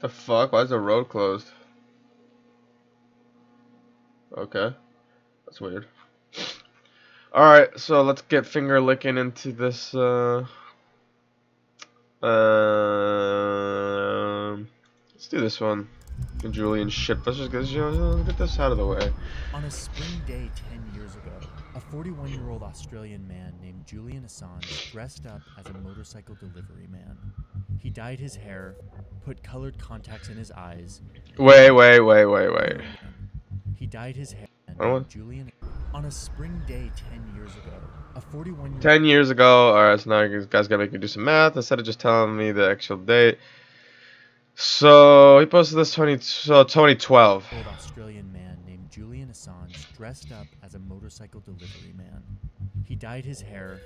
The fuck? Why is the road closed? Okay, that's weird. Alright, so let's get finger licking into this, let's do this one. Julian shit. Let's get this out of the way. On a spring day 10 years ago, a 41-year-old Australian man named Julian Assange dressed up as a motorcycle delivery man. He dyed his hair, put colored contacts in his eyes. Wait. He dyed his hair Oh, named Julian. On a spring day 10 years ago, a 41-year-old 10 years ago. Alright, so now you guys gotta make me do some math instead of just telling me the actual date. So he posted this 2012. Australian man named Julian Assange dressed up as a motorcycle delivery man. He dyed his hair,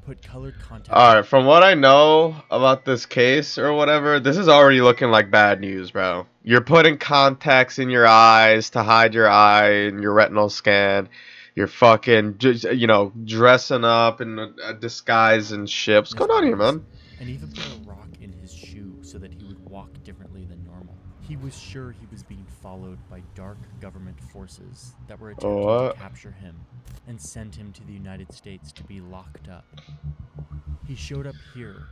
put colored contacts. Alright, from what I know about this case or whatever, this is already looking like bad news, bro. You're putting contacts in your eyes to hide your eye and your retinal scan. You're fucking, you know, dressing up in a disguise and shit. What's going on here, man? And even put a rock in his shoe so that he would walk differently than normal. He was sure he was being followed by dark government forces that were attempting to capture him and send him to the United States to be locked up. He showed up here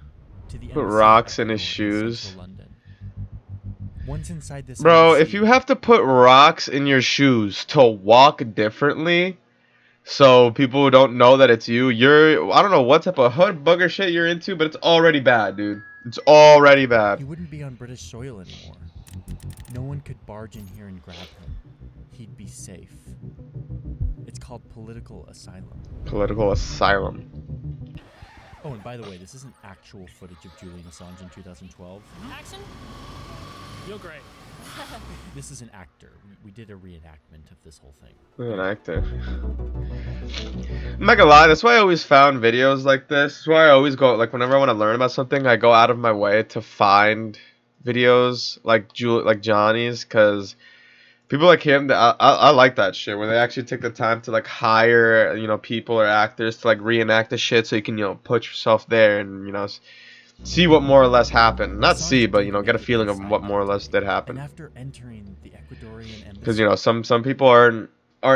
to the Put rocks in his shoes. London. Once inside this Bro, if you have to put rocks in your shoes to walk differently, so people don't know that it's you, I don't know what type of hood bugger shit you're into, but it's already bad, dude. It's already bad. He wouldn't be on British soil anymore. No one could barge in here and grab him. He'd be safe. It's called political asylum. Political asylum. Oh, and by the way, this isn't actual footage of Julian Assange in 2012. Action? You're great. This is an actor. We did a reenactment of this whole thing. An actor. I'm not gonna lie, that's why I always found videos like this. That's why I always go, like, whenever I want to learn about something, I go out of my way to find videos like Johnny's, because people like him, I like that shit, where they actually take the time to, like, hire, you know, people or actors to, like, reenact the shit so you can, you know, put yourself there and, you know, see what more or less happened. Not see, but, you know, get a feeling of what more or less did happen. And after entering the Ecuadorian embassy, because, you know, some people aren't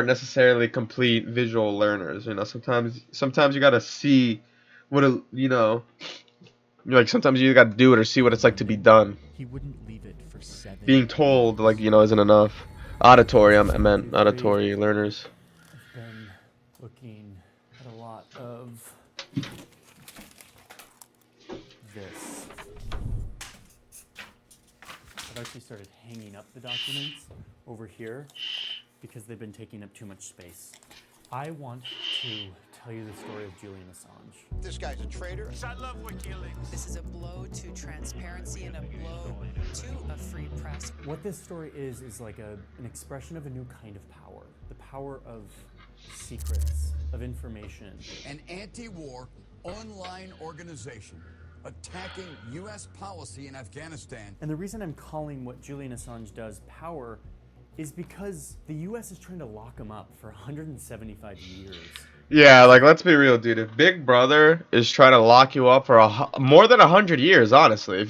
necessarily complete visual learners. You know, sometimes you gotta see what you know, like, sometimes you gotta do it or see what it's like to be done. He wouldn't leave it for 7 Being told, like, you know, isn't enough. Auditory, I meant auditory learners. I've been looking at a lot of this. I've actually started hanging up the documents over here because they've been taking up too much space. I want to tell you the story of Julian Assange. This guy's a traitor. I love WikiLeaks. This is a blow to transparency and a blow to a free press. What this story is like an expression of a new kind of power. The power of secrets, of information. An anti-war online organization attacking U.S. policy in Afghanistan. And the reason I'm calling what Julian Assange does power is because the U.S. is trying to lock him up for 175 years. Yeah, like, let's be real, dude. If Big Brother is trying to lock you up for more than 100 years, honestly, if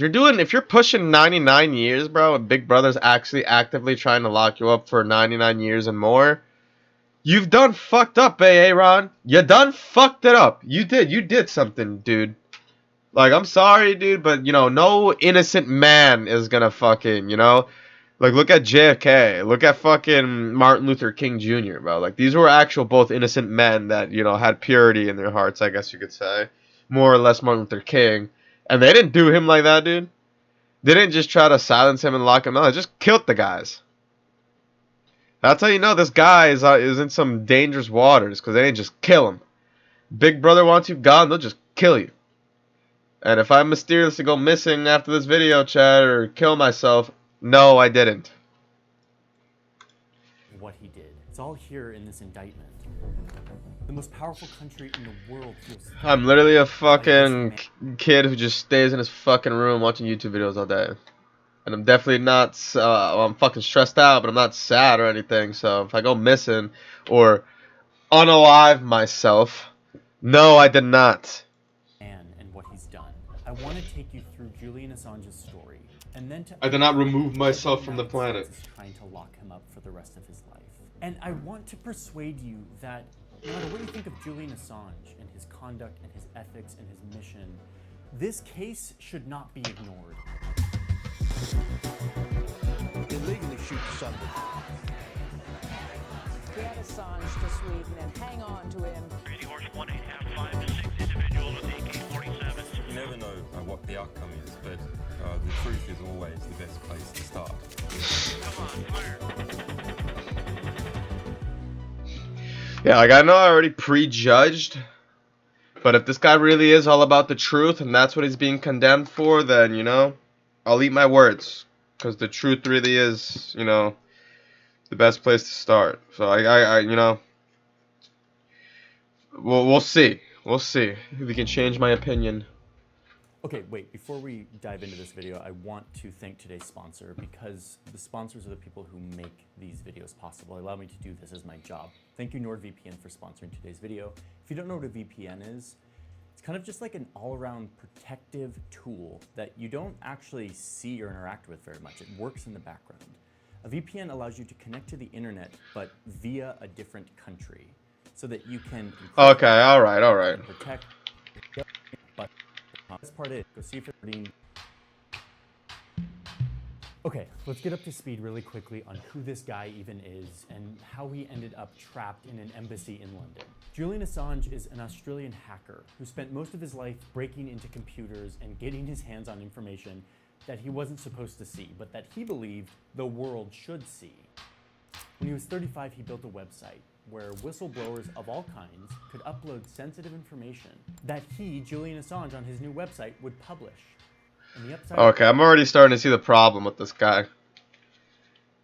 you're pushing 99 years, bro, and Big Brother's actually actively trying to lock you up for 99 years and more, you've done fucked up, Aaron. You done fucked it up. You did something, dude. Like, I'm sorry, dude, but, you know, no innocent man is gonna fucking, you know. Like, look at JFK. Look at fucking Martin Luther King Jr., bro. Like, these were actual both innocent men that, you know, had purity in their hearts, I guess you could say. More or less Martin Luther King. And they didn't do him like that, dude. They didn't just try to silence him and lock him out. They just killed the guys. That's how you know this guy is in some dangerous waters, because they didn't just kill him. Big Brother wants you gone, they'll just kill you. And if I mysteriously go missing after this video, Chad, or kill myself, no, I didn't. What he did. It's all here in this indictment. The most powerful country in the world feels... I'm literally a fucking kid who just stays in his fucking room watching YouTube videos all day. And I'm definitely not, I'm fucking stressed out, but I'm not sad or anything. So if I go missing or unalive myself, no, I did not. And what he's done. I want to take you through Julian Assange's story and then to I did not remove that myself the from the United planet. States is trying to lock him up for the rest of his life. And I want to persuade you that no matter what you think of Julian Assange and his conduct and his ethics and his mission, this case should not be ignored. Illegally shoot somebody. Get Assange to Sweden and hang on to him. Trading horse 1-8, 6 individuals with AK-47s. You never know what the outcome is, but the truth is always the best place to start. Come on, fire. Yeah, like I know I already prejudged, but if this guy really is all about the truth and that's what he's being condemned for, then, you know, I'll eat my words. Because the truth really is, you know, the best place to start. So I you know, we'll see. We'll see if we can change my opinion. Okay, wait, before we dive into this video, I want to thank today's sponsor because the sponsors are the people who make these videos possible. They allow me to do this as my job. Thank you, NordVPN, for sponsoring today's video. If you don't know what a VPN is, it's kind of just like an all-around protective tool that you don't actually see or interact with very much. It works in the background. A VPN allows you to connect to the internet, but via a different country, so that you can Okay, all right. protect. But this part is go see if it's reading. Okay, let's get up to speed really quickly on who this guy even is and how he ended up trapped in an embassy in London. Julian Assange is an Australian hacker who spent most of his life breaking into computers and getting his hands on information that he wasn't supposed to see, but that he believed the world should see. When he was 35, he built a website where whistleblowers of all kinds could upload sensitive information that he, Julian Assange, on his new website would publish. And the upside Okay, I'm already starting to see the problem with this guy.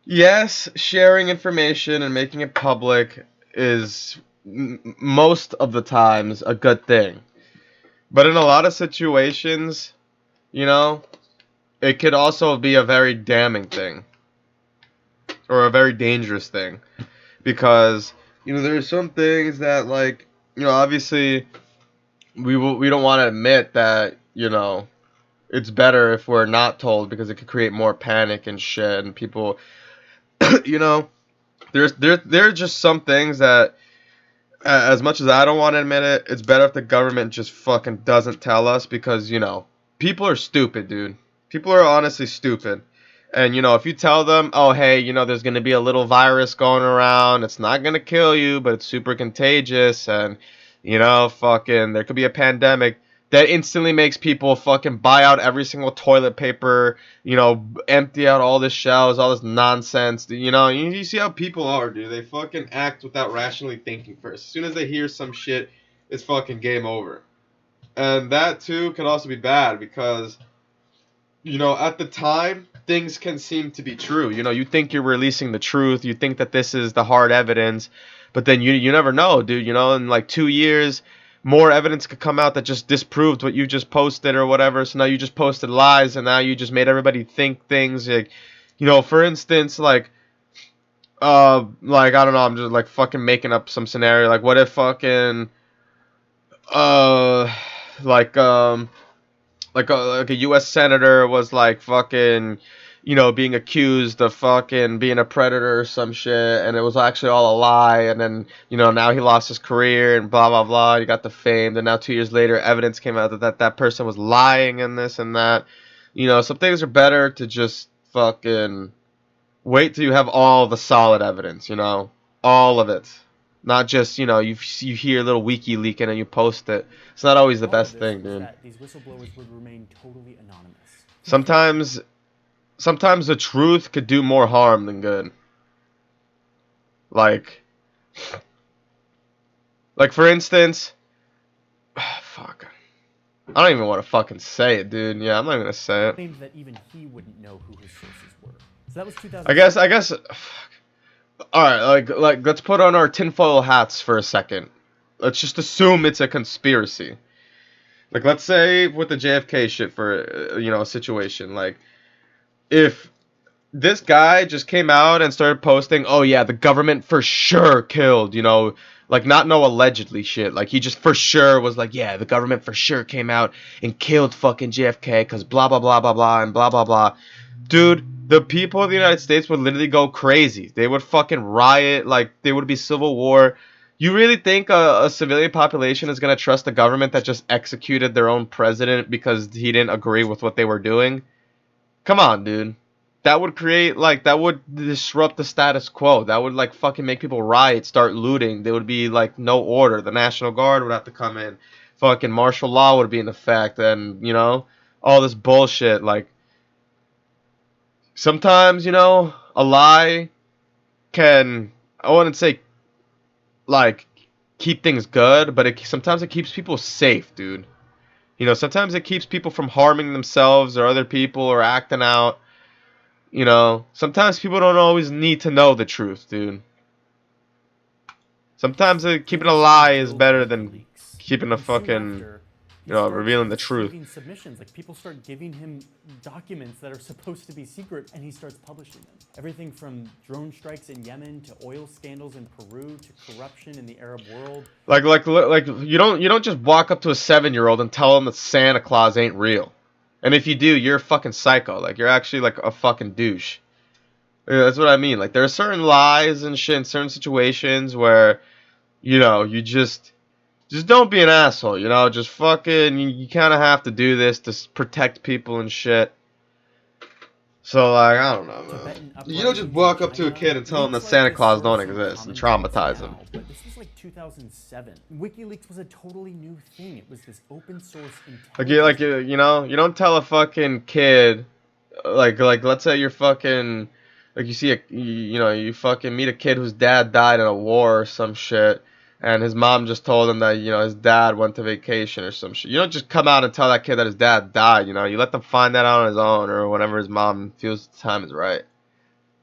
Yes, sharing information and making it public is most of the times a good thing. But in a lot of situations, you know, it could also be a very damning thing. Or a very dangerous thing. Because, you know, there's some things that, like, you know, obviously we don't want to admit that, you know, it's better if we're not told because it could create more panic and shit and people you know, there are just some things that as much as I don't want to admit it, it's better if the government just fucking doesn't tell us because, you know, people are stupid, dude. People are honestly stupid. And, you know, if you tell them, oh, hey, you know, there's going to be a little virus going around. It's not going to kill you, but it's super contagious. And, you know, fucking, there could be a pandemic. That instantly makes people fucking buy out every single toilet paper, you know, empty out all the shelves, all this nonsense. You know, you see how people are, dude. They fucking act without rationally thinking first. As soon as they hear some shit, it's fucking game over. And that, too, can also be bad because, you know, at the time, things can seem to be true. You know, you think you're releasing the truth. You think that this is the hard evidence. But then you never know, dude. You know, in like 2 years, more evidence could come out that just disproved what you just posted or whatever. So now you just posted lies and now you just made everybody think things. Like, you know, for instance, like I don't know, I'm just like fucking making up some scenario. Like, what if fucking, like, like a U.S. senator was like fucking, you know, being accused of fucking being a predator or some shit, and it was actually all a lie, and then, you know, now he lost his career and blah blah blah. He got the fame, and now 2 years later, evidence came out that person was lying and this and that. You know, some things are better to just fucking wait till you have all the solid evidence. You know, all of it. Not just, you know, you hear a little wiki leak and then you post it. It's not always the all of best this thing, was dude. that these whistleblowers would remain totally anonymous. Sometimes the truth could do more harm than good. Like for instance, fuck. I don't even want to fucking say it, dude. Yeah, I'm not even gonna say it. Claimed that even he wouldn't know who his sources were. So that was 2000. I guess. Fuck. All right, like let's put on our tinfoil hats for a second. Let's just assume it's a conspiracy. Like, let's say with the JFK shit for, you know, a situation. Like, if this guy just came out and started posting, oh yeah, the government for sure killed, you know, like not no allegedly shit. Like he just for sure was like, yeah, the government for sure came out and killed fucking JFK because blah blah blah blah blah and blah blah blah. Dude, the people of the United States would literally go crazy. They would fucking riot, like there would be civil war. You really think a civilian population is gonna trust the government that just executed their own president because he didn't agree with what they were doing? Come on, dude. That would create like that would disrupt the status quo. That would like fucking make people riot, start looting. There would be like no order. The National Guard would have to come in. Fucking martial law would be in effect, and you know all this bullshit. Like sometimes you know a lie can I wouldn't say like keep things good, but sometimes it keeps people safe, dude. You know, sometimes it keeps people from harming themselves or other people or acting out. You know, sometimes people don't always need to know the truth, dude. Sometimes keeping a lie is better than keeping a And soon fucking, after, he you know, starts revealing the truth. receiving submissions. Like people start giving him documents that are supposed to be secret, and he starts publishing them. Everything from drone strikes in Yemen to oil scandals in Peru to corruption in the Arab world. Like you don't just walk up to a 7-year-old and tell them that Santa Claus ain't real. And if you do, you're a fucking psycho. Like you're actually like a fucking douche. Yeah, that's what I mean. Like there are certain lies and shit in certain situations where, you know, you just don't be an asshole, you know? Just fucking you kind of have to do this to protect people and shit. So like, I don't know, man. You don't just walk up to a kid and tell him that Santa Claus don't exist and traumatize him. But this was like 2007. WikiLeaks was a totally new thing. It was this open source intelligence. You know, you don't tell a fucking kid like let's say you're fucking like you see you know you fucking meet a kid whose dad died in a war or some shit, and his mom just told him that you know his dad went to vacation or some shit. You don't just come out and tell that kid that his dad died. You know, you let them find that out on his own or whenever his mom feels the time is right.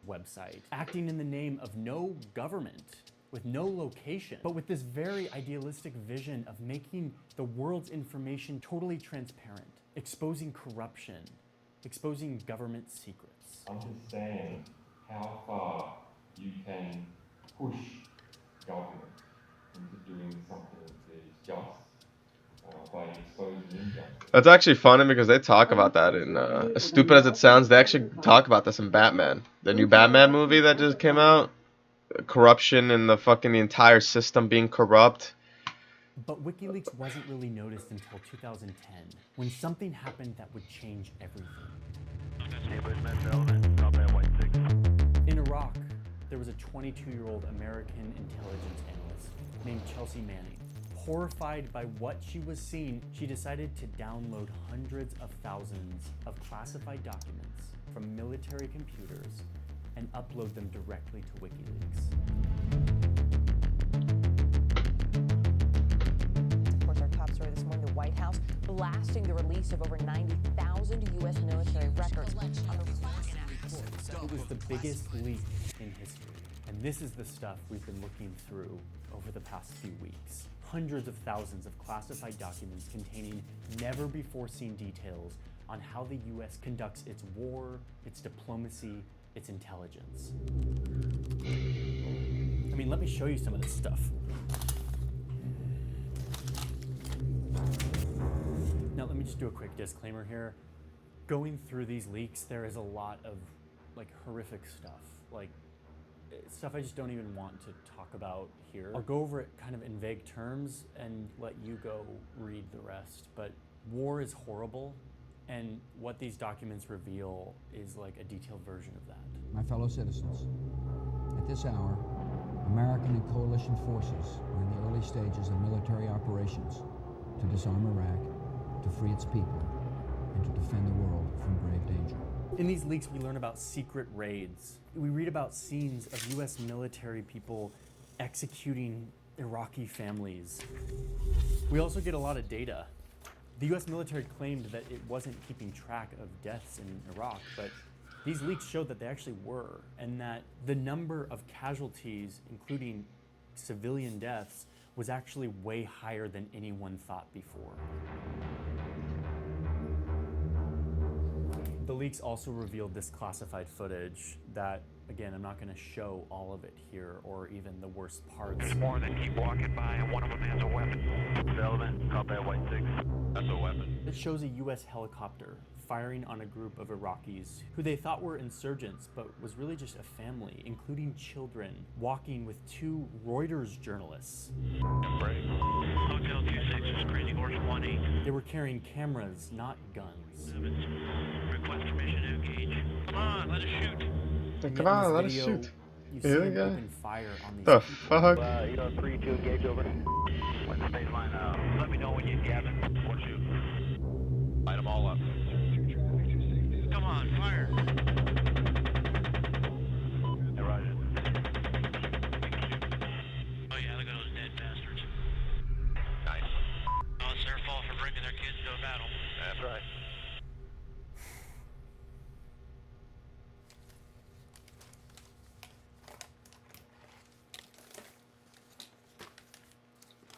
Website, acting in the name of no government, with no location, but with this very idealistic vision of making the world's information totally transparent, exposing corruption, exposing government secrets. Understand how far you can push government into doing something that is just by exposing injustice. That's actually funny because they talk about that in as stupid as it sounds, they actually talk about this in Batman, the new Batman movie that just came out. Corruption and the entire system being corrupt. But WikiLeaks wasn't really noticed until 2010, when something happened that would change everything. In Iraq, there was a 22-year-old American intelligence analyst named Chelsea Manning. Horrified by what she was seeing, she decided to download hundreds of thousands of classified documents from military computers and upload them directly to WikiLeaks. Of course, our top story this morning, the White House blasting the release of over 90,000 U.S. military records. It was the biggest leak in history. And this is the stuff we've been looking through over the past few weeks. Hundreds of thousands of classified documents containing never-before-seen details on how the U.S. conducts its war, its diplomacy, its intelligence. I mean, let me show you some of this stuff. Now, let me just do a quick disclaimer here. Going through these leaks, there is a lot of like horrific stuff, like stuff I just don't even want to talk about here. I'll go over it kind of in vague terms and let you go read the rest. But war is horrible, and what these documents reveal is like a detailed version of that. My fellow citizens, at this hour, American and coalition forces are in the early stages of military operations to disarm Iraq, to free its people, and to defend the world from grave danger. In these leaks, we learn about secret raids. We read about scenes of U.S. military people executing Iraqi families. We also get a lot of data. The U.S. military claimed that it wasn't keeping track of deaths in Iraq, but these leaks showed that they actually were, and that the number of casualties, including civilian deaths, was actually way higher than anyone thought before. The leaks also revealed this classified footage that, again, I'm not going to show all of it here or even the worst parts. There's more that keep walking by, and one of them has a weapon. Sullivan, call that White 6. That's a weapon. It shows a U.S. helicopter firing on a group of Iraqis who they thought were insurgents, but was really just a family, including children, walking with two Reuters journalists. Hotel 26 is Crazy Horse 18. They were carrying cameras, not guns. Request permission to engage. Come on, let us shoot. Come on, let us shoot. You see them open fire on these the people. fuck? You are free to engage over. What's the baseline? Let me know when you get it. Or shoot. Light them all up. Come on, fire. Hey, Roger. Oh yeah, look at those dead bastards. Nice. Oh, it's their fault for bringing their kids to a battle. That's right.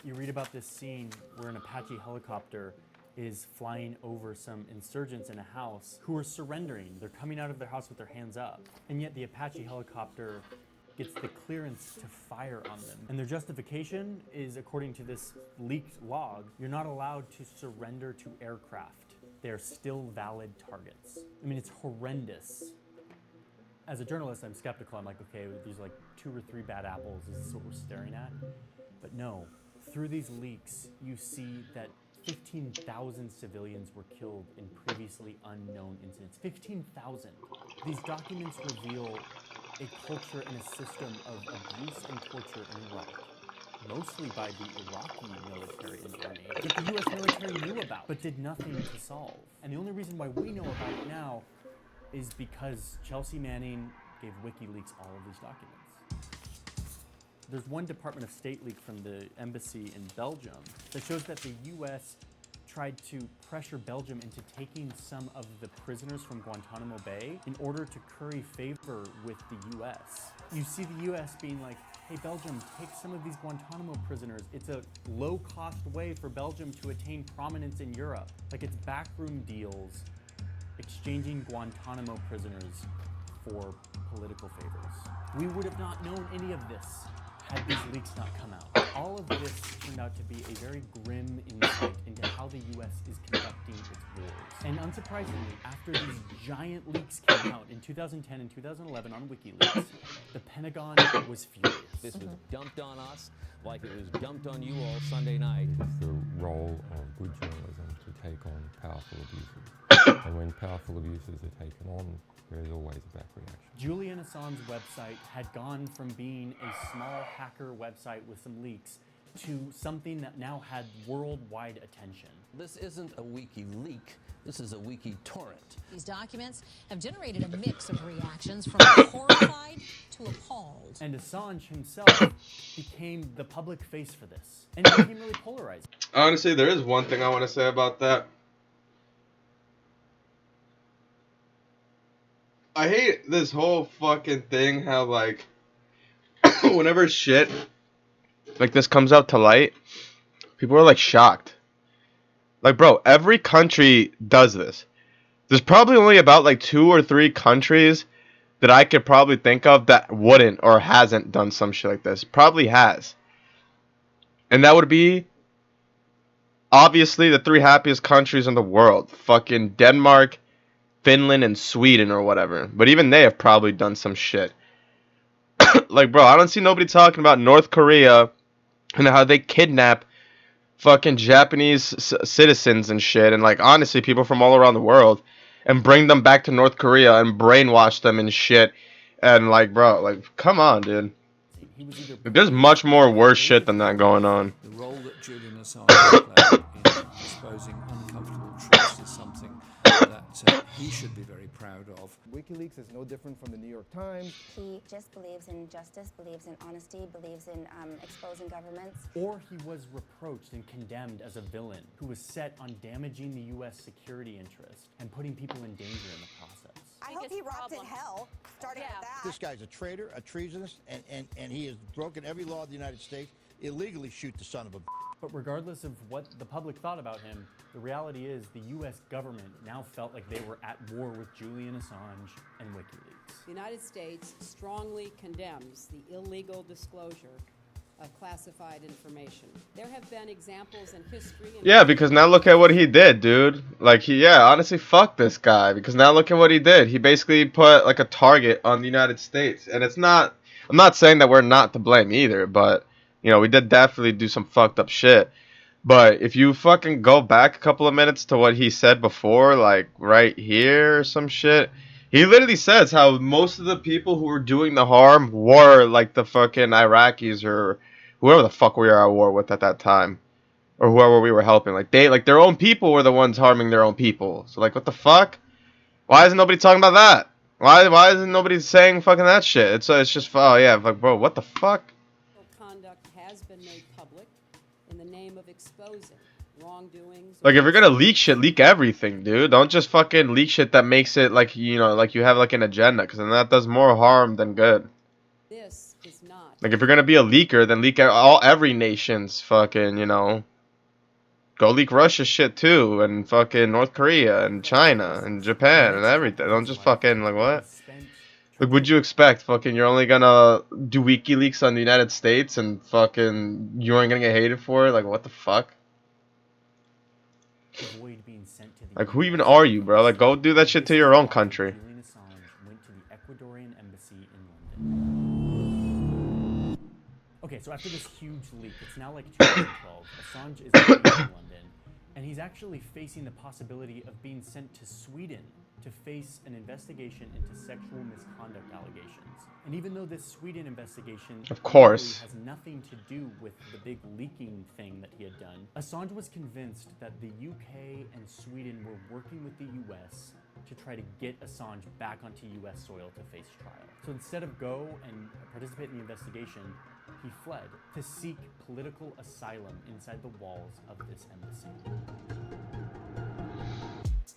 You read about this scene where an Apache helicopter is flying over some insurgents in a house who are surrendering. They're coming out of their house with their hands up. And yet the Apache helicopter gets the clearance to fire on them. And their justification is, according to this leaked log, you're not allowed to surrender to aircraft. They're still valid targets. I mean, it's horrendous. As a journalist, I'm skeptical. I'm like, okay, these are like 2 or 3 bad apples. Is this what we're staring at? But no. Through these leaks, you see that 15,000 civilians were killed in previously unknown incidents. 15,000. These documents reveal a culture and a system of abuse and torture in Iraq, mostly by the Iraqi military and army, that the US military knew about, but did nothing to solve. And the only reason why we know about it now is because Chelsea Manning gave WikiLeaks all of these documents. There's one Department of State leak from the embassy in Belgium that shows that the US tried to pressure Belgium into taking some of the prisoners from Guantanamo Bay in order to curry favor with the US. You see the US being like, hey Belgium, take some of these Guantanamo prisoners. It's a low-cost way for Belgium to attain prominence in Europe. Like, it's backroom deals, exchanging Guantanamo prisoners for political favors. We would have not known any of this had these leaks not come out. All of this turned out to be a very grim insight into how the US is conducting its wars. And unsurprisingly, after these giant leaks came out in 2010 and 2011 on WikiLeaks, the Pentagon was furious. This was dumped on us like it was dumped on you all Sunday night. It's the role of good journalism to take on powerful abuses. And when powerful abuses are taken on, there is always a back reaction. Julian Assange's website had gone from being a small hacker website with some leaks to something that now had worldwide attention. This isn't a wiki leak. This is a wiki torrent. These documents have generated a mix of reactions from horrified to appalled. And Assange himself became the public face for this. And it became really polarizing. Honestly, there is one thing I want to say about that. I hate this whole fucking thing how, like, whenever shit like this comes out to light, people are, like, shocked. Like, bro, every country does this. There's probably only about, like, 2 or 3 countries that I could probably think of that wouldn't or hasn't done some shit like this. Probably has. And that would be, obviously, the 3 happiest countries in the world. Fucking Denmark, Finland, and Sweden or whatever. But even they have probably done some shit. Like, bro, I don't see nobody talking about North Korea and how they kidnap fucking Japanese citizens and shit. And, like, honestly, people from all around the world. And bring them back to North Korea and brainwash them and shit. And, like, bro, like, come on, dude. There's much more worse shit than that going on. The role that Julian Assange played in exposing uncomfortable truths is something that he should be very proud of. WikiLeaks is no different from the New York Times. He just believes in justice, believes in honesty, believes in exposing governments. Or he was reproached and condemned as a villain who was set on damaging the U.S. security interest and putting people in danger in the process. I hope he rots in hell, starting with that. This guy's a traitor, a treasonist, and he has broken every law of the United States. illegally shoot the son of a. But regardless of what the public thought about him, the reality is the US government now felt like they were at war with Julian Assange and WikiLeaks. The United States strongly condemns the illegal disclosure of classified information. There have been examples in history. Yeah, because now look at what he did, dude. Like, honestly, fuck this guy. Because now look at what he did. He basically put, like, a target on the United States. And it's not, I'm not saying that we're not to blame either, but, you know, we did definitely do some fucked up shit. But if you fucking go back a couple of minutes to what he said before, like, right here or some shit, he literally says how most of the people who were doing the harm were, like, the fucking Iraqis or whoever the fuck we were at war with at that time, or whoever we were helping. Like their own people were the ones harming their own people. So like, what the fuck? Why isn't nobody talking about that? Why isn't nobody saying fucking that shit? It's just, oh yeah, like, bro, what the fuck? Conduct has been made public in the name of exposing wrongdoings. Like, if you're gonna leak shit, leak everything, dude. Don't just fucking leak shit that makes it like, you know, like you have like an agenda, because then that does more harm than good. This is not. Like, if you're gonna be a leaker, then leak every nation's fucking, you know. Go leak Russia shit too, and fucking North Korea, and China, and Japan, and everything. Don't just fucking, like, what? Like, would you expect fucking you're only gonna do WikiLeaks on the United States and fucking you ain't gonna get hated for it? Like, what the fuck? Avoid being sent to the Like, who even are you, bro? Like, go do that shit to your own country. Julian Assange went to the Ecuadorian embassy in London. Okay, so after this huge leak, it's now like 2012. Assange is living in London, and he's actually facing the possibility of being sent to Sweden to face an investigation into sexual misconduct allegations. And even though this Sweden investigation of course has nothing to do with the big leaking thing that he had done, Assange was convinced that the UK and Sweden were working with the US to try to get Assange back onto US soil to face trial. So instead of go and participate in the investigation, he fled to seek political asylum inside the walls of this embassy.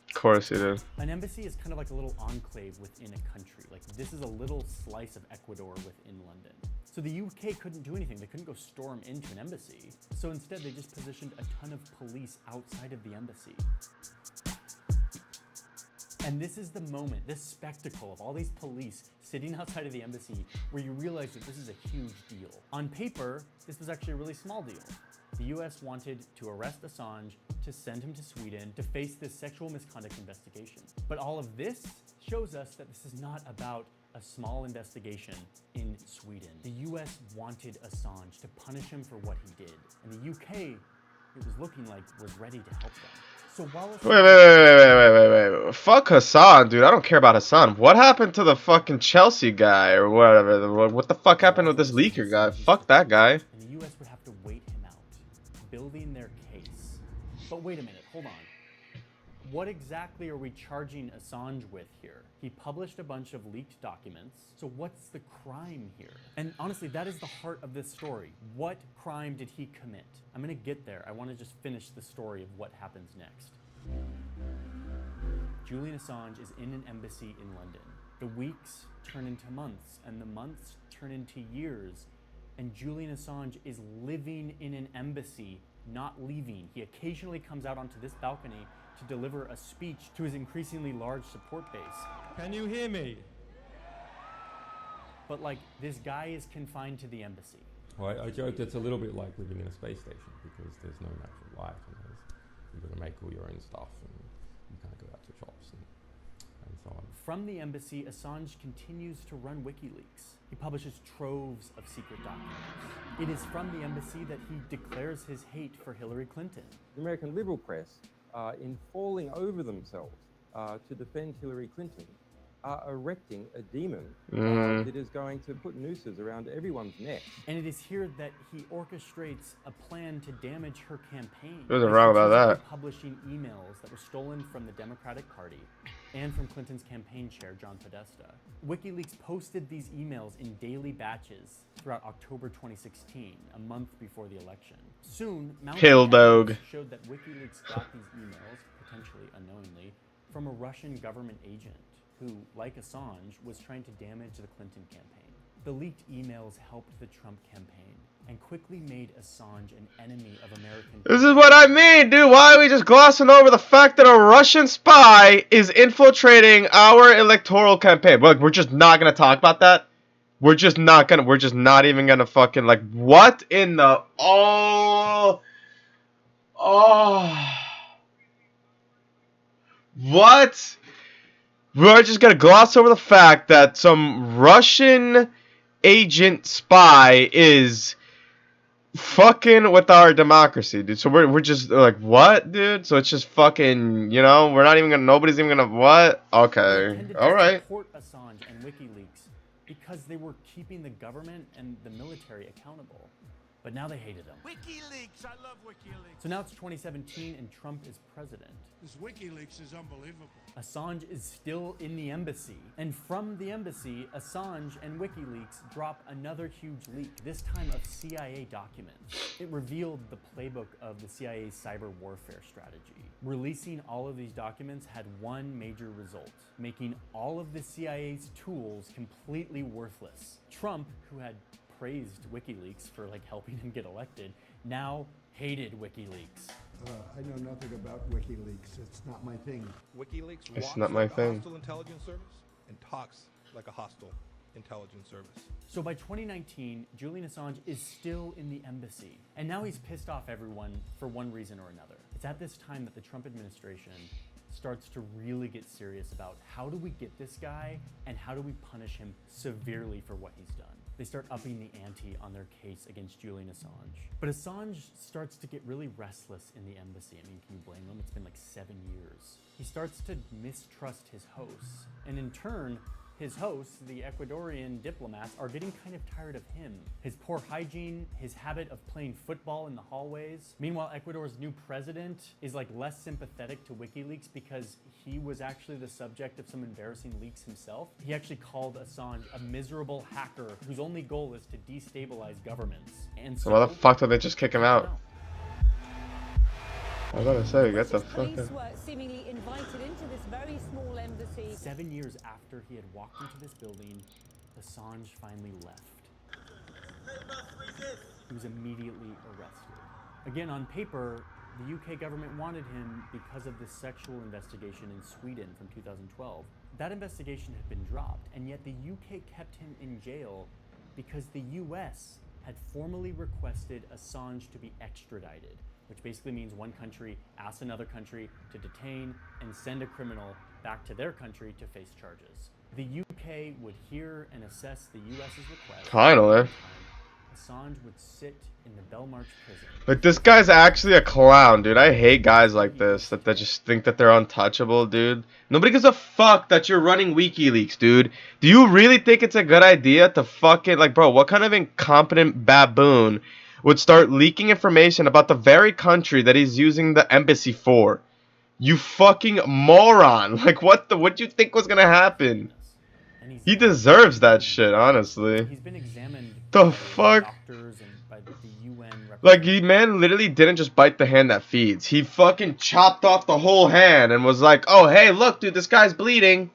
Of course he did. An embassy is kind of like a little enclave within a country. Like, this is a little slice of Ecuador within London. So the UK couldn't do anything. They couldn't go storm into an embassy. So instead, they just positioned a ton of police outside of the embassy. And this is the moment, this spectacle of all these police sitting outside of the embassy, where you realize that this is a huge deal. On paper, this was actually a really small deal. The US wanted to arrest Assange, to send him to Sweden, to face this sexual misconduct investigation. But all of this shows us that this is not about a small investigation in Sweden. The US wanted Assange to punish him for what he did. And the UK, it was looking like, was ready to help them. So while Wait. Fuck Hassan, dude. I don't care about Hassan. What happened to the fucking Chelsea guy or whatever? What the fuck happened with this leaker guy? Fuck that guy. And the US would have to wait him out, building their case. But wait a minute, hold on. What exactly are we charging Assange with here? He published a bunch of leaked documents, so what's the crime here? And honestly, that is the heart of this story. What crime did he commit? I'm gonna get there. I wanna just finish the story of what happens next. Julian Assange is in an embassy in London. The weeks turn into months, and the months turn into years, and Julian Assange is living in an embassy, not leaving. He occasionally comes out onto this balcony to deliver a speech to his increasingly large support base. Can you hear me? But like, this guy is confined to the embassy. Well, I joke it's a little bit like living in a space station because there's no natural light and you've got to make all your own stuff and you can't go out to shops and so on. From the embassy, Assange continues to run WikiLeaks. He publishes troves of secret documents. It is from the embassy that he declares his hate for Hillary Clinton. The American liberal press, in falling over themselves to defend Hillary Clinton, are erecting a demon that is going to put nooses around everyone's neck. And it is here that he orchestrates a plan to damage her campaign. There's nothing wrong about that. Publishing emails that were stolen from the Democratic Party and from Clinton's campaign chair, John Podesta. WikiLeaks posted these emails in daily batches throughout October 2016, a month before the election. Soon, mounting evidence showed that WikiLeaks got these emails, potentially unknowingly, from a Russian government agent who, like Assange, was trying to damage the Clinton campaign. The leaked emails helped the Trump campaign, and quickly made Assange an enemy of American. This is what I mean, dude. Why are we just glossing over the fact that a Russian spy is infiltrating our electoral campaign? Look, we're just not gonna talk about that. We're just not even gonna fucking, like, what in the, what? We're just gonna gloss over the fact that some Russian agent spy is fucking with our democracy, dude. So we're just like, what, dude? So it's just fucking, we're not even gonna, nobody's even gonna, what? Okay, all right. Support Assange and WikiLeaks because they were keeping the government and the military accountable. But now they hated him. WikiLeaks, I love WikiLeaks. So now it's 2017 and Trump is president. This WikiLeaks is unbelievable. Assange is still in the embassy. And from the embassy, Assange and WikiLeaks drop another huge leak, this time of CIA documents. It revealed the playbook of the CIA's cyber warfare strategy. Releasing all of these documents had one major result, making all of the CIA's tools completely worthless. Trump, who had praised WikiLeaks for helping him get elected, now hated WikiLeaks. I know nothing about WikiLeaks. It's not my thing. WikiLeaks It's walks not my like a thing. hostile intelligence service and talks like a hostile intelligence service. So by 2019, Julian Assange is still in the embassy. And now he's pissed off everyone for one reason or another. It's at this time that the Trump administration starts to really get serious about how do we get this guy and how do we punish him severely for what he's done. They start upping the ante on their case against Julian Assange. But Assange starts to get really restless in the embassy. I mean, can you blame him? It's been like 7 years. He starts to mistrust his hosts. And in turn, his hosts, the Ecuadorian diplomats, are getting kind of tired of him. His poor hygiene, his habit of playing football in the hallways. Meanwhile, Ecuador's new president is less sympathetic to WikiLeaks because he was actually the subject of some embarrassing leaks himself. He actually called Assange a miserable hacker whose only goal is to destabilize governments. And so why the fuck did they just kick him out? I was gonna say, get the fuck out. Police were seemingly invited into this very small embassy. 7 years after he had walked into this building, Assange finally left. He was immediately arrested. Again, on paper, the UK government wanted him because of this sexual investigation in Sweden from 2012. That investigation had been dropped, and yet the UK kept him in jail because the US had formally requested Assange to be extradited, which basically means one country asks another country to detain and send a criminal back to their country to face charges. The UK would hear and assess the US's request. Finally. Assange would sit in the Belmarsh prison. Like, this guy's actually a clown, dude. I hate guys like this that just think that they're untouchable, dude. Nobody gives a fuck that you're running WikiLeaks, dude. Do you really think it's a good idea to fucking, bro, what kind of incompetent baboon would start leaking information about the very country that he's using the embassy for? You fucking moron. What do you think was gonna happen? He deserves that shit, honestly. He's been examined the by fuck? doctors and by the UN Man literally didn't just bite the hand that feeds. He fucking chopped off the whole hand and was like, oh, hey, look, dude, this guy's bleeding.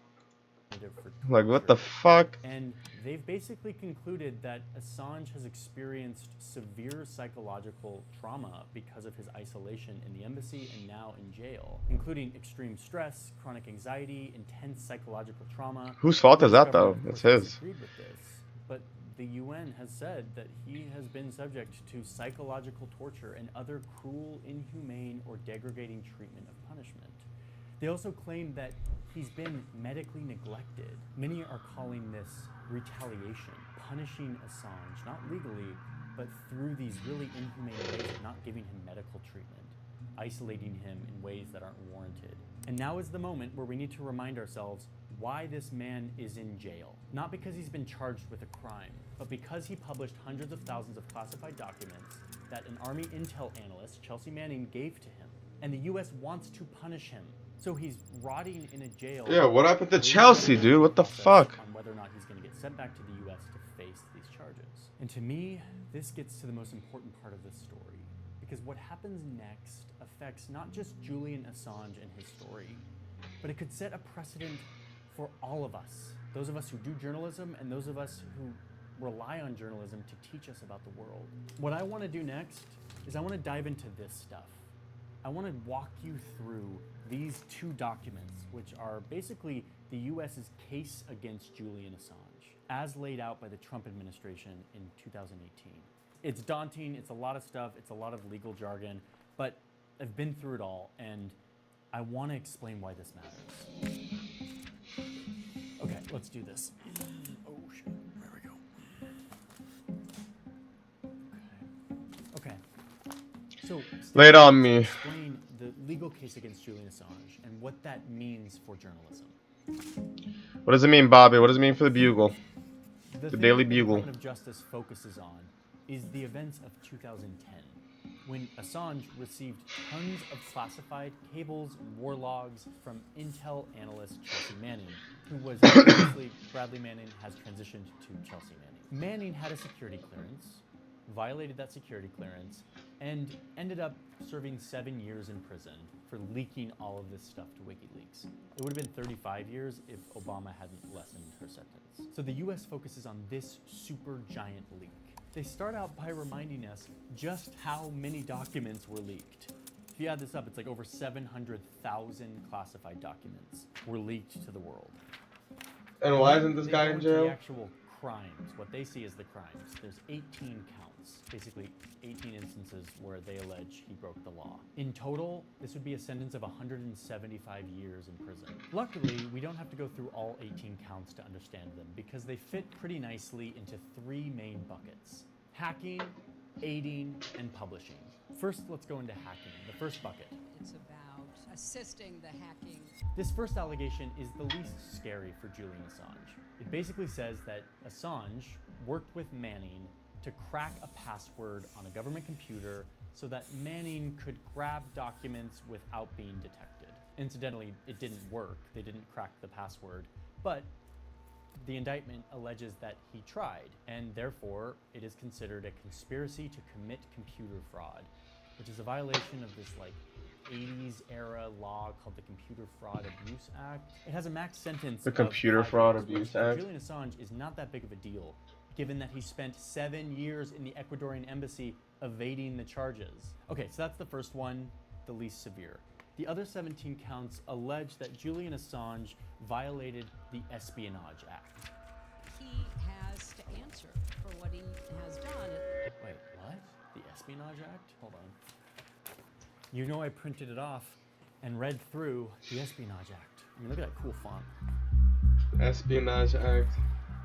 What the fuck? And they've basically concluded that Assange has experienced severe psychological trauma because of his isolation in the embassy and now in jail, including extreme stress, chronic anxiety, intense psychological trauma. Whose fault is that, though? It's his. Disagreed with this, but the UN has said that he has been subject to psychological torture and other cruel, inhumane, or degrading treatment of punishment. They also claim that he's been medically neglected. Many are calling this retaliation, punishing Assange, not legally, but through these really inhumane ways of not giving him medical treatment, isolating him in ways that aren't warranted. And now is the moment where we need to remind ourselves why this man is in jail. Not because he's been charged with a crime, but because he published hundreds of thousands of classified documents that an Army intel analyst, Chelsea Manning, gave to him. And the US wants to punish him. So he's rotting in a jail. Yeah, what happened to Chelsea, dude? What the fuck? On whether or not he's going to get sent back to the US to face these charges. And to me, this gets to the most important part of this story. Because what happens next affects not just Julian Assange and his story, but it could set a precedent for all of us. Those of us who do journalism and those of us who rely on journalism to teach us about the world. What I want to do next is I want to dive into this stuff. I want to walk you through these two documents, which are basically the US's case against Julian Assange, as laid out by the Trump administration in 2018. It's daunting, it's a lot of stuff, it's a lot of legal jargon, but I've been through it all, and I want to explain why this matters. Okay, let's do this. Oh shit, there we go. Okay. So, lay it on me. Explain the legal case against Julian Assange and what that means for journalism. What does it mean, Bobby? What does it mean for the Bugle? The Daily thing Bugle. the Department of Justice focuses on is the events of 2010, when Assange received tons of classified cables and war logs from Intel analyst Chelsea Manning, who was previously Bradley Manning has transitioned to Chelsea Manning. Manning had a security clearance, violated that security clearance, and ended up serving 7 years in prison for leaking all of this stuff to WikiLeaks. It would have been 35 years if Obama hadn't lessened her sentence. So the US focuses on this super giant leak. They start out by reminding us just how many documents were leaked. If you add this up, it's like over 700,000 classified documents were leaked to the world. And why isn't this They guy go in into jail? The actual crimes, what they see as the crimes. There's 18 counts, basically 18 instances where they allege he broke the law. In total, this would be a sentence of 175 years in prison. Luckily, we don't have to go through all 18 counts to understand them because they fit pretty nicely into 3 main buckets: hacking, aiding, and publishing. First, let's go into hacking, the first bucket. It's about assisting the hacking. This first allegation is the least scary for Julian Assange. It basically says that Assange worked with Manning to crack a password on a government computer so that Manning could grab documents without being detected. Incidentally, it didn't work. They didn't crack the password, but the indictment alleges that he tried, and therefore it is considered a conspiracy to commit computer fraud, which is a violation of this 80s era law called the Computer Fraud Abuse Act. It has a max sentence The of Computer 5 Fraud years, Abuse which for Act. Julian Assange is not that big of a deal, given that he spent 7 years in the Ecuadorian embassy evading the charges. Okay, so that's the first one, the least severe. The other 17 counts allege that Julian Assange violated the Espionage Act. He has to answer for what he has done. Wait, what? The Espionage Act? Hold on. You know I printed it off and read through the Espionage Act. I mean, look at that cool font. Espionage Act.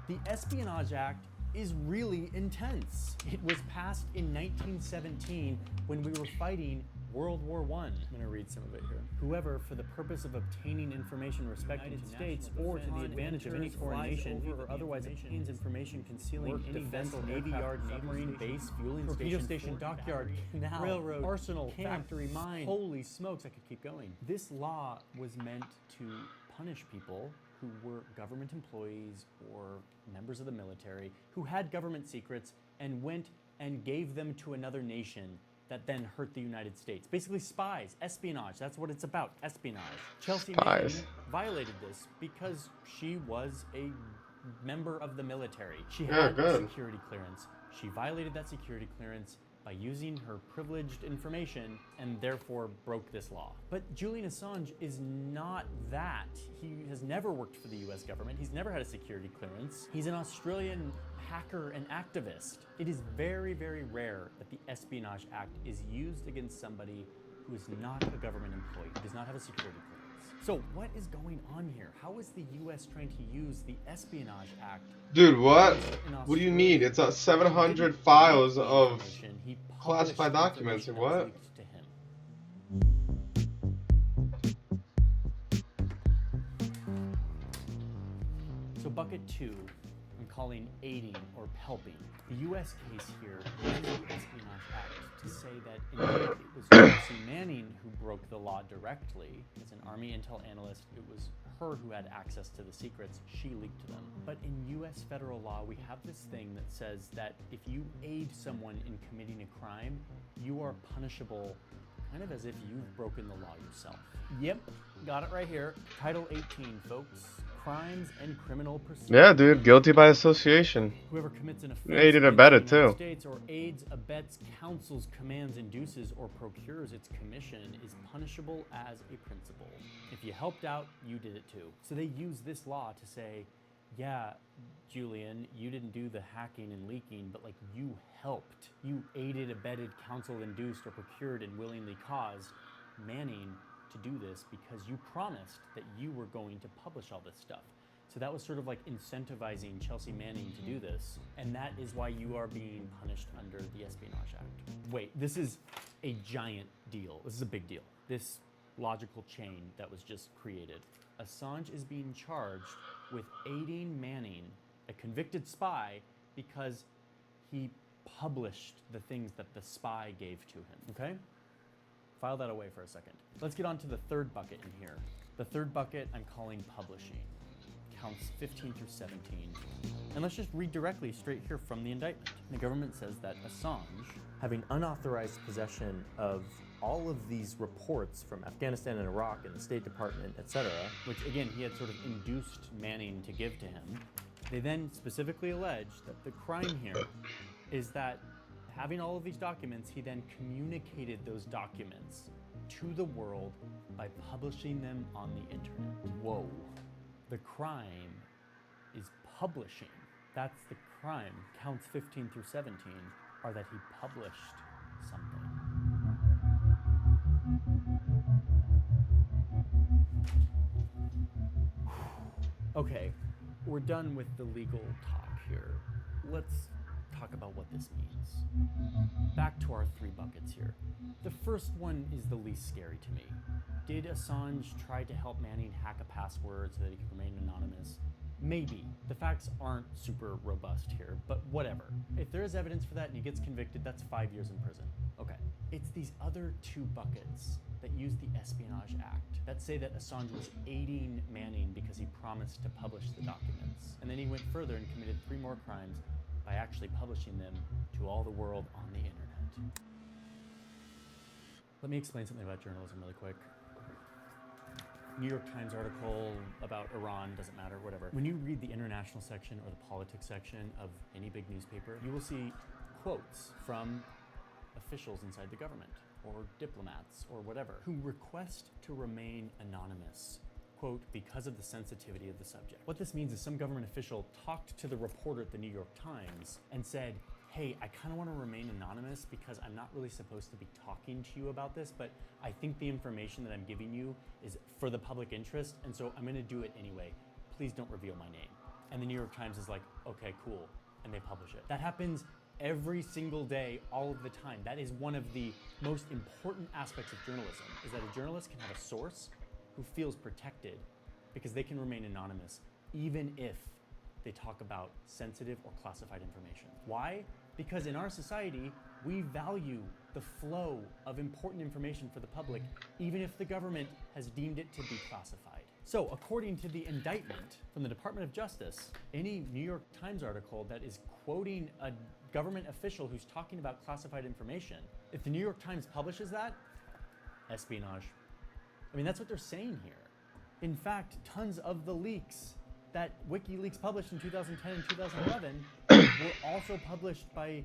The Espionage Act is really intense. It was passed in 1917 when we were fighting World War I. I'm going to read some of it here. Whoever, for the purpose of obtaining information respecting the States or to the advantage of any foreign nation, or otherwise obtains information concealing any vessel, navy yard, submarine base, fueling station, dockyard, canal, railroad, arsenal, factory, mine. Holy smokes, I could keep going. This law was meant to punish people who were government employees or members of the military who had government secrets and went and gave them to another nation that then hurt the United States. Basically spies, espionage, that's what it's about, espionage. Chelsea Manning violated this because she was a member of the military. She had a security clearance. She violated that security clearance by using her privileged information and therefore broke this law. But Julian Assange is not that. He has never worked for the US government. He's never had a security clearance. He's an Australian hacker and activist. It is very, very rare that the Espionage Act is used against somebody who is not a government employee, who does not have a security clearance. So what is going on here? How is the US trying to use the Espionage Act? Dude, what? What do you mean? It's 700 files of classified documents, or what? So bucket 2, I'm calling aiding or helping. The U.S. case here uses the Espionage Act to say that indeed it was Chelsea Manning who broke the law directly. As an Army intel analyst, it was her who had access to the secrets. She leaked them. But in U.S. federal law, we have this thing that says that if you aid someone in committing a crime, you are punishable kind of as if you've broken the law yourself. Yep, got it right here. Title 18, folks. crimes and criminal proceedings. Yeah, dude, guilty by association. Whoever commits an offense Aided and against the abetted United too. States or aids, abets, counsels, commands, induces, or procures its commission is punishable as a principle. If you helped out, you did it too. So they use this law to say, yeah, Julian, you didn't do the hacking and leaking, but like you helped. You aided, abetted, counseled, induced, or procured and willingly caused Manning to do this because you promised that you were going to publish all this stuff. So that was sort of like incentivizing Chelsea Manning to do this. And that is why you are being punished under the Espionage Act. Wait, this is a giant deal. This is a big deal. This logical chain that was just created. Assange is being charged with aiding Manning, a convicted spy, because he published the things that the spy gave to him, okay? File that away for a second. Let's get on to the third bucket in here. The third bucket I'm calling publishing. Counts 15 through 17. And let's just read directly straight here from the indictment. The government says that Assange, having unauthorized possession of all of these reports from Afghanistan and Iraq and the State Department, etc., which again, he had sort of induced Manning to give to him, they then specifically allege that the crime here is that having all of these documents, he then communicated those documents to the world by publishing them on the internet. Whoa. The crime is publishing. That's the crime. Counts 15 through 17 are that he published something. Okay, we're done with the legal talk here. Let's talk about what this means. Back to our three buckets here. The first one is the least scary to me. Did Assange try to help Manning hack a password so that he could remain anonymous? Maybe. The facts aren't super robust here, but whatever. If there is evidence for that and he gets convicted, that's 5 years in prison. Okay. It's these other two buckets that use the Espionage Act that say that Assange was aiding Manning because he promised to publish the documents. And then he went further and committed 3 more crimes by actually publishing them to all the world on the internet. Let me explain something about journalism really quick. New York Times article about Iran, doesn't matter, whatever. When you read the international section or the politics section of any big newspaper, you will see quotes from officials inside the government or diplomats or whatever who request to remain anonymous, quote, because of the sensitivity of the subject. What this means is some government official talked to the reporter at the New York Times and said, hey, I kind of want to remain anonymous because I'm not really supposed to be talking to you about this, but I think the information that I'm giving you is for the public interest, and so I'm going to do it anyway. Please don't reveal my name. And the New York Times is like, okay, cool, and they publish it. That happens every single day, all of the time. That is one of the most important aspects of journalism, is that a journalist can have a source who feels protected because they can remain anonymous, even if they talk about sensitive or classified information. Why? Because in our society, we value the flow of important information for the public, even if the government has deemed it to be classified. So, according to the indictment from the Department of Justice, any New York Times article that is quoting a government official who's talking about classified information, if the New York Times publishes that, espionage. I mean, that's what they're saying here. In fact, tons of the leaks that WikiLeaks published in 2010 and 2011 were also published by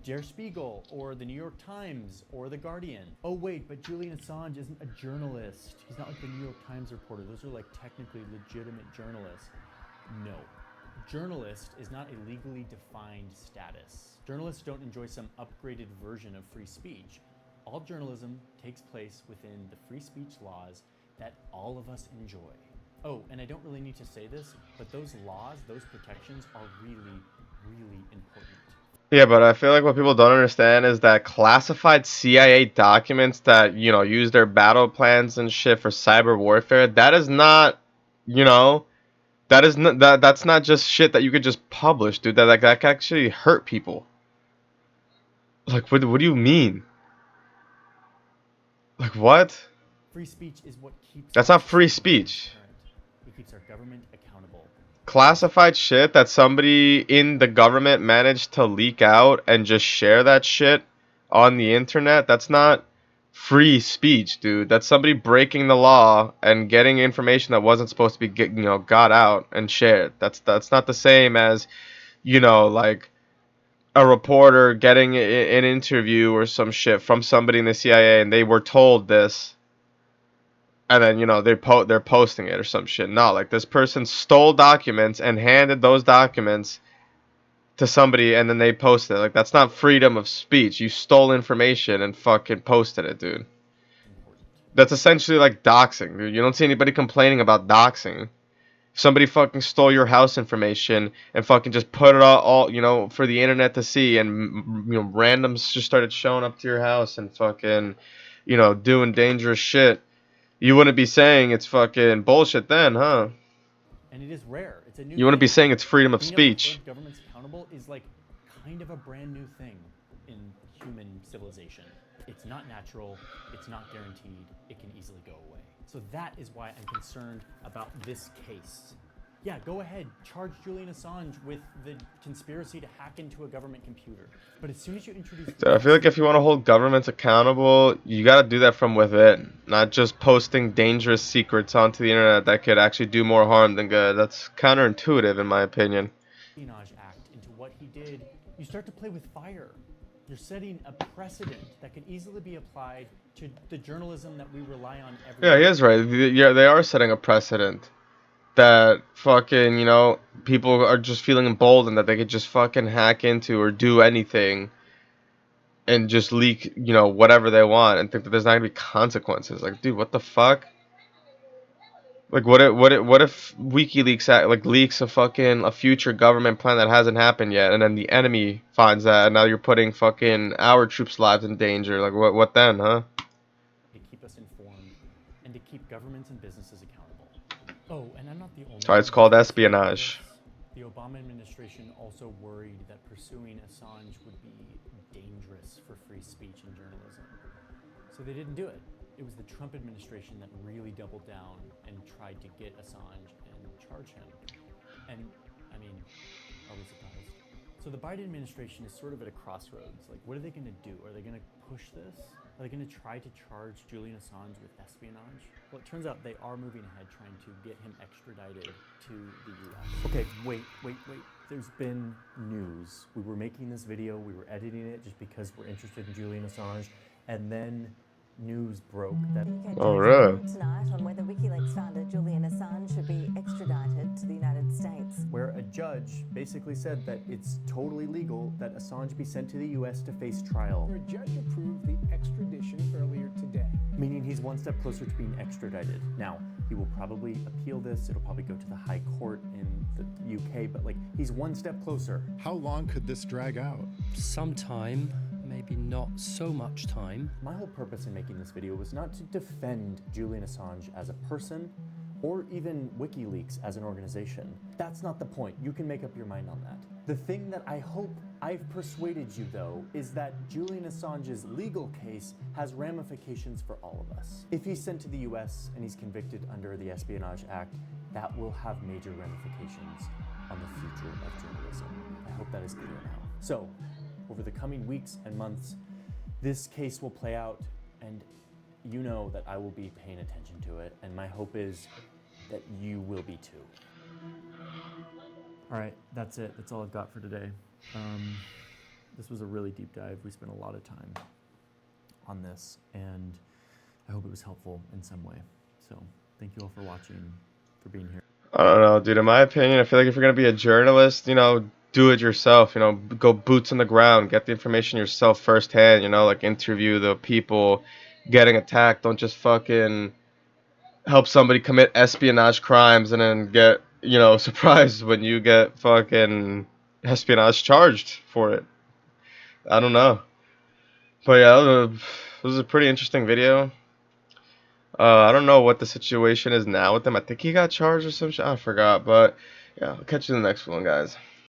Der Spiegel or the New York Times or the Guardian. Oh wait, but Julian Assange isn't a journalist. He's not like the New York Times reporter. Those are like technically legitimate journalists. No. Journalist is not a legally defined status. Journalists don't enjoy some upgraded version of free speech. All journalism takes place within the free speech laws that all of us enjoy. Oh, and I don't really need to say this, but those laws, those protections are really, really important. Yeah, but I feel like what people don't understand is that classified CIA documents that, you know, use their battle plans and shit for cyber warfare, that is not, you know, that's not just shit that you could just publish, dude. That can actually hurt people. Like, what do you mean? Like, what? Free speech is what keeps That's not free speech. It keeps our government accountable. Classified shit that somebody in the government managed to leak out and just share that shit on the internet, that's not free speech, dude. That's somebody breaking the law and getting information that wasn't supposed to be got out and shared. That's not the same as, like a reporter getting an interview or some shit from somebody in the CIA and they were told this, and then they're posting it or some shit. No, like this person stole documents and handed those documents to somebody and then they posted it. Like that's not freedom of speech. You stole information and fucking posted it, dude. That's essentially like doxing, dude. You don't see anybody complaining about doxing. Somebody fucking stole your house information and fucking just put it all for the internet to see, and randoms just started showing up to your house and fucking doing dangerous shit. You wouldn't be saying it's fucking bullshit then, huh? And it is rare. It's a new You wouldn't be thing. saying it's freedom of Being able to speech. hold governments accountable is like kind of a brand new thing in human civilization. It's not natural, it's not guaranteed, it can easily go away. So that is why I'm concerned about this case. Yeah, go ahead, charge Julian Assange with the conspiracy to hack into a government computer. But as soon as you introduce... I feel like if you want to hold governments accountable, you gotta do that from within. Not just posting dangerous secrets onto the internet that could actually do more harm than good. That's counterintuitive in my opinion. Espionage Act into what he did, you start to play with fire. You're setting a precedent that could easily be applied to the journalism that we rely on every day. Yeah, he is right. Yeah, they are setting a precedent that fucking, people are just feeling emboldened that they could just fucking hack into or do anything and just leak, whatever they want and think that there's not gonna be consequences. Like, dude, what the fuck? Like, what if WikiLeaks leaks a future government plan that hasn't happened yet, and then the enemy finds that, and now you're putting fucking our troops' lives in danger? Like, what then, huh? To keep us informed and to keep governments and businesses accountable. Oh, and I'm not the only That's why it's called espionage. The Obama administration also worried that pursuing Assange would be dangerous for free speech and journalism. So they didn't do it. It was the Trump administration that really doubled down and tried to get Assange and charge him. And, I mean, are we surprised? So the Biden administration is sort of at a crossroads. Like, what are they going to do? Are they going to push this? Are they going to try to charge Julian Assange with espionage? Well, it turns out they are moving ahead trying to get him extradited to the US. Okay, wait. There's been news. We were making this video, we were editing it just because we're interested in Julian Assange, and then news broke that... Oh, really? Tonight on whether WikiLeaks founder Julian Assange should be extradited to the United States. Where a judge basically said that it's totally legal that Assange be sent to the US to face trial. Where a judge approved the extradition earlier today. Meaning he's one step closer to being extradited. Now, he will probably appeal this, it'll probably go to the High Court in the UK, but he's one step closer. How long could this drag out? Some time. Maybe not so much time. My whole purpose in making this video was not to defend Julian Assange as a person, or even WikiLeaks as an organization. That's not the point. You can make up your mind on that. The thing that I hope I've persuaded you, though, is that Julian Assange's legal case has ramifications for all of us. If he's sent to the US and he's convicted under the Espionage Act, that will have major ramifications on the future of journalism. I hope that is clear now. So, over the coming weeks and months, this case will play out, and you know that I will be paying attention to it, and my hope is that you will be too. All right, that's it. That's all I've got for today. This was a really deep dive. We spent a lot of time on this, and I hope it was helpful in some way. So thank you all for watching, for being here. I don't know, dude. In my opinion, I feel like if you're gonna be a journalist, do it yourself. Go boots on the ground, get the information yourself firsthand. Interview the people getting attacked. Don't just fucking help somebody commit espionage crimes and then get surprised when you get fucking espionage charged for it. I don't know, but yeah, this was a pretty interesting video. I don't know what the situation is now with him. I think he got charged or some shit. I forgot, but yeah, I'll catch you in the next one, guys.